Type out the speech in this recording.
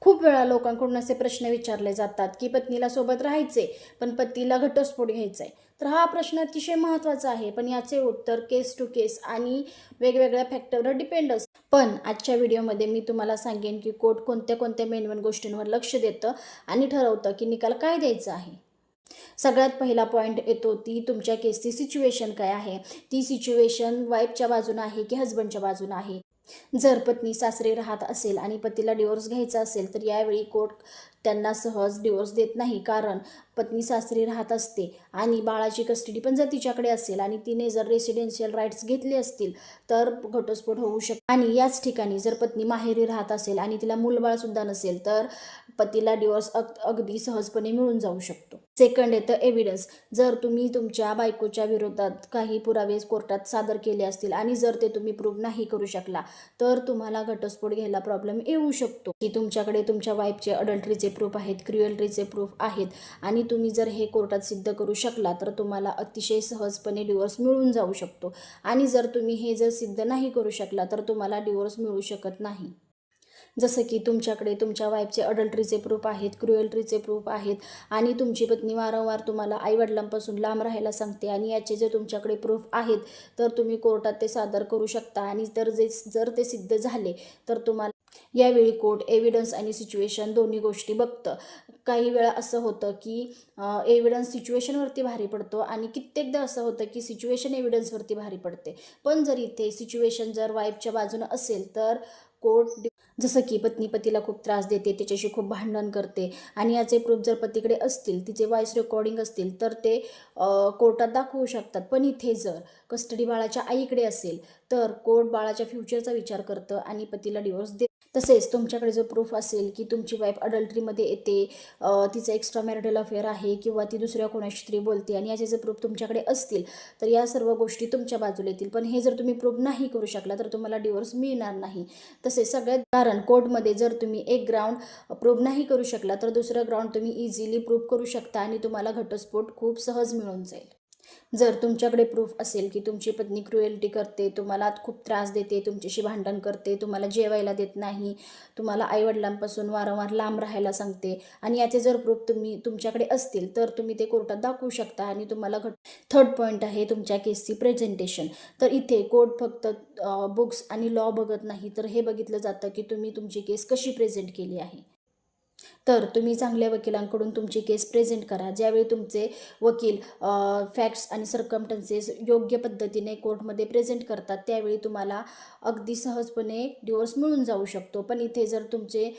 खूप वेळा लोकांकडून असे प्रश्न विचारले जातात की पत्नीला सोबत राहायचे पण पतीला घटस्फोट घ्यायचा आहे. तर हा प्रश्न अतिशय महत्त्वाचा आहे, पण याचे उत्तर केस टू केस आणि वेगवेगळ्या फॅक्टरवर डिपेंड असतं. पण आजच्या व्हिडिओमध्ये मी तुम्हाला सांगेन की कोर्ट कोणत्या कोणत्या मेन गोष्टींवर लक्ष देतं आणि ठरवतं की निकाल काय द्यायचा आहे. सगळ्यात पहिला पॉईंट येतो ती तुमच्या केसची सिच्युएशन काय आहे. ती सिच्युएशन वाईफच्या बाजूने आहे की हजबंडच्या बाजूने आहे. जर पत्नी सासरी राहत असेल आणि पतीला डिवोर्स घ्यायचा असेल तर यावेळी कोर्ट त्यांना सहज डिवोर्स देत नाही, कारण पत्नी सासरी राहत असते आणि बाळाची कस्टडी पण जर तिच्याकडे असेल आणि तिने जर रेसिडेन्शियल राईट्स घेतले असतील तर घटस्फोट होऊ शकतो. आणि याच ठिकाणी जर पत्नी माहेरी राहत असेल आणि तिला मूलबाळसुद्धा नसेल तर पतीला डिवोर्स अगदी सहजपणे मिळून जाऊ शकतो. सेकंड येतं एव्हिडन्स. जर तुम्ही तुमच्या बायकोच्या विरोधात काही पुरावे कोर्टात सादर केले असतील आणि जर ते तुम्ही प्रूव्ह नाही करू शकला तर तुम्हाला घटस्फोट घ्यायला प्रॉब्लेम येऊ शकतो. की तुमच्याकडे तुमच्या वाईफचे अडल्टरीचे प्रूफ आहेत, क्रुएल्टीचे प्रूफ आहेत आणि तुम्ही जर हे कोर्टात सिद्ध करू शकला तर तुम्हाला अतिशय सहजपणे डिवोर्स मिळून जाऊ शकतो. आणि जर तुम्ही हे जर सिद्ध नाही करू शकला तर तुम्हाला डिवोर्स मिळू शकत नाही. जसं की तुमच्याकडे तुमच्या वाईफचे अडल्टरीचे प्रूफ आहेत, क्रुएल्टीचे प्रूफ आहेत आणि तुमची पत्नी वारंवार तुम्हाला आईवडिलांपासून लांब राहायला सांगते आणि याचे जे तुमच्याकडे प्रूफ आहेत तर तुम्ही कोर्टात ते सादर करू शकता. आणि जर ते सिद्ध झाले तर तुम्हाला यावेळी कोर्ट एव्हिडन्स आणि सिच्युएशन दोन्ही गोष्टी बघतं. काही वेळा असं होतं की एव्हिडन्स सिच्युएशनवरती भारी पडतो आणि कित्येकदा असं होतं की सिच्युएशन एव्हिडन्सवरती भारी पडते. पण जर इथे सिच्युएशन जर वाईफच्या बाजूनं असेल तर कोर्ट जसं की पत्नी पतीला खूप त्रास देते, त्याच्याशी खूप भांडण करते आणि याचे प्रूफ जर पतीकडे असतील, तिचे व्हॉइस रेकॉर्डिंग असतील तर ते कोर्टात दाखवू शकतात. पण इथे जर कस्टडी बाळाच्या आईकडे असेल तर कोर्ट बाळाच्या फ्युचरचा विचार करतं आणि पतीला डिवोर्स देतं. तसेच तुमच्याकडे जो प्रूफ असेल की तुमची वाईफ अडल्टरीमध्ये येते, तिचं एक्स्ट्रा मॅरिटल अफेअर आहे किंवा ती दुसऱ्या कोणाशी तरी बोलते आणि याचे जर प्रूफ तुमच्याकडे असतील तर या सर्व गोष्टी तुमच्या बाजूला येतील. पण हे जर तुम्ही प्रूफ नाही करू शकला तर तुम्हाला डिवोर्स मिळणार नाही. तसेच सगळ्यात कारण कोर्टमध्ये जर तुम्ही एक ग्राउंड प्रूव्ह नाही करू शकला तर दुसरं ग्राउंड तुम्ही इझिली प्रूव्ह करू शकता आणि तुम्हाला घटस्फोट खूप सहज मिळून जाईल. जर तुमच्याकडे प्रूफ असेल की तुमची पत्नी क्रुएल्टी करते, तुम्हाला खूप त्रास देते, तुमच्याशी भांडण करते, तुम्हाला जेवायला देत नाही, तुम्हाला आईवडिलांपासून वारंवार लांब राहायला सांगते आणि याचे जर प्रूफ तुमच्याकडे असतील तर तुम्ही ते कोर्टात दाखवू शकता आणि तुम्हाला थर्ड पॉईंट आहे तुमच्या केसची प्रेझेंटेशन. तर इथे कोर्ट फक्त बुक्स आणि लॉ बघत नाही तर हे बघितलं जातं की तुम्ही तुमची केस कशी प्रेझेंट केली आहे. तर तुम्ही चांगल्या वकिलांकडून तुमची केस प्रेझेंट करा. ज्यावेळी तुमचे वकील फॅक्ट्स आणि सर्कमस्टन्सेस योग्य पद्धतीने कोर्टमध्ये प्रेझेंट करतात त्यावेळी तुम्हाला अगदी सहजपणे डिवोर्स मिळून जाऊ शकतो. पण इथे जर तुमचे